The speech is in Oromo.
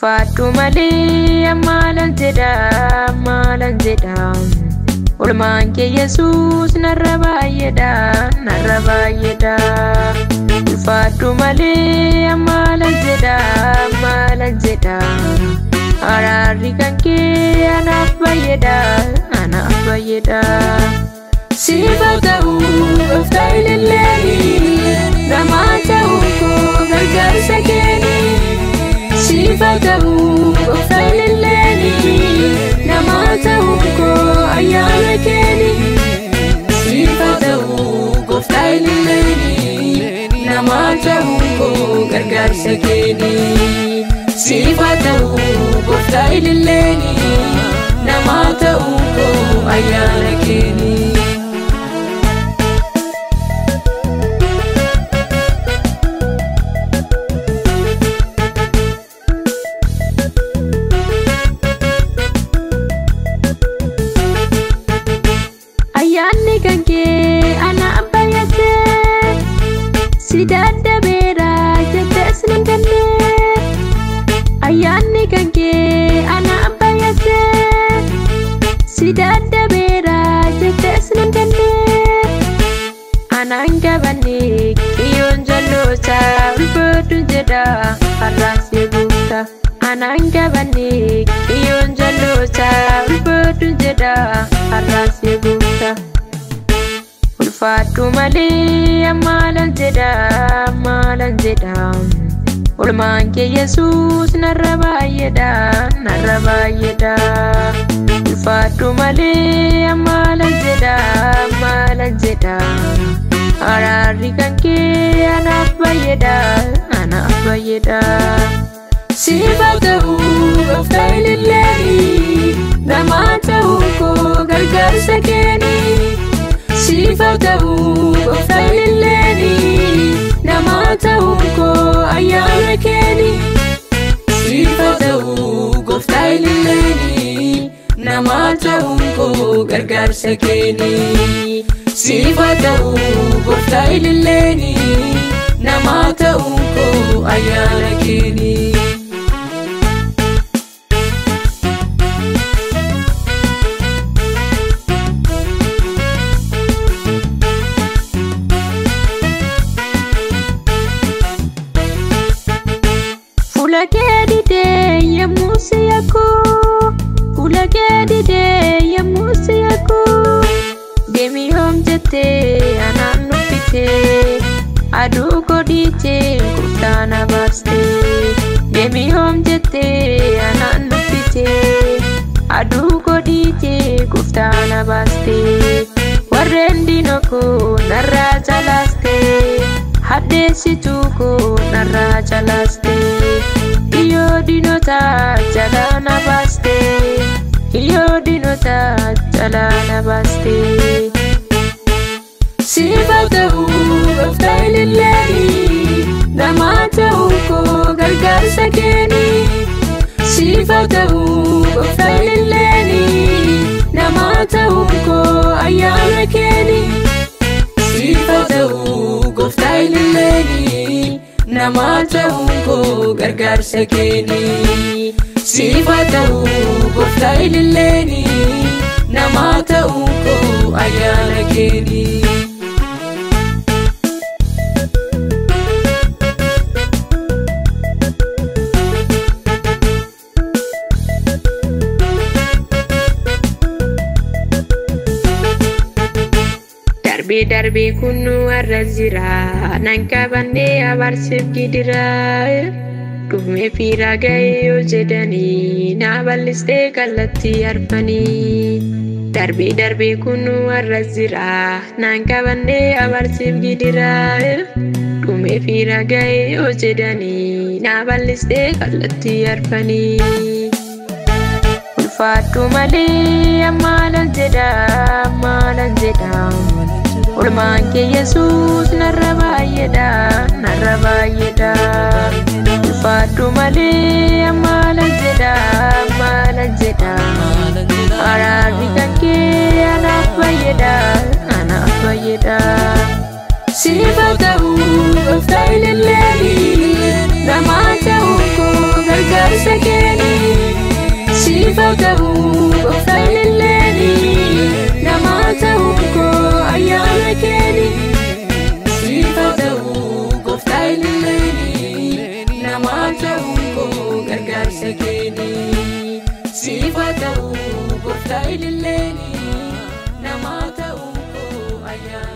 ulfaadhu malee ammalan jedha ulmaan kee Yesuus narra baay'eedha ulfaadhu malee ammalan jedha araarri kan kee anaaf baay'eedha sifa ta'uu gooftaa ililleeni namaa ta'uu koo gargaarsa keeni sifa ta'uu gooftaa ililleeni namaa ta'uu koo ayyaana keeni sifa ta'uu gooftaa ililleeni namaa ta'uu koo gargaarsa keeni sifa ta'uu gooftaa ililleeni namaa ta'uu koo ayyaana keeni ayyaanni kan kee ana abbaayate sidadda beera jettees nan ganne ayyaanni kan kee ana abbaayate sidadda beera jettees nan ganne anaan qabanne kiyyoon jalloota ulfaadhu jedha har'aas eeguuta anaan qabanne kiyyoon jalloota ulfaadhu jedha har'aas eeguuta ulfaadhu malee ammalan jedha ulmaan kee Yesuus narra baay'eedha ulfaadhu malee ammalan jedha araarri kan kee anaaf baay'eedha sifa ta'uu gooftaa ililleeni namaa ta'uu koo gargaarsa keeni sifa ta'uu gooftaa ililleeni namaa ta'uu koo ayyaana keeni sifa ta'uu gooftaa ililleeni namaa ta'uu koo gargaarsa keeni sifa ta'uu gooftaa ililleeni namaa ta'uu koo ayyaana keeni ulagedide yamusi yako demi hom jette anan nufite adu godite kuftana baste demi hom jette anan nufite adu godite kuftana baste warrendino ko narra jalaste haddesitu ko narra jalaste iyo dinota jalana baste iyo dinota jalana baste sifa ta'uu gooftaa ililleeni namaa ta'uu koo gargaarsa keeni sifa ta'uu gooftaa ililleeni namaa ta'uu koo ayyaana keeni sifa ta'uu gooftaa ililleeni namaa ta'uu koo gargaarsa keeni sifa ta'uu gooftaa ililleeni namaa ta'uu koo ayyaana keeni darbe kunu arrazira nan qabanne abarsif gidira dhume fiira gayo jedani na baliste kallatti arfani darbe kunu arrazira nan qabanne abarsif gidira dhume fiira gayo jedani na baliste kallatti arfani ulfaadhu malee ammalan jedha ulmaan kee Yesuus narra baay'eedha ulfaadhu malee ammalan jedha araarri kan kee anaaf baay'eedha sifa ta'uu gooftaa ililleeni namaa ta'uu koo gargaarsa kee sifata'u gofta'ililleeni namata'u ko ayyana keeni sifata'u gofta'ililleeni namata'u ko gargaarsa keeni sifata'u gofta'ililleeni namata'u ko ayyana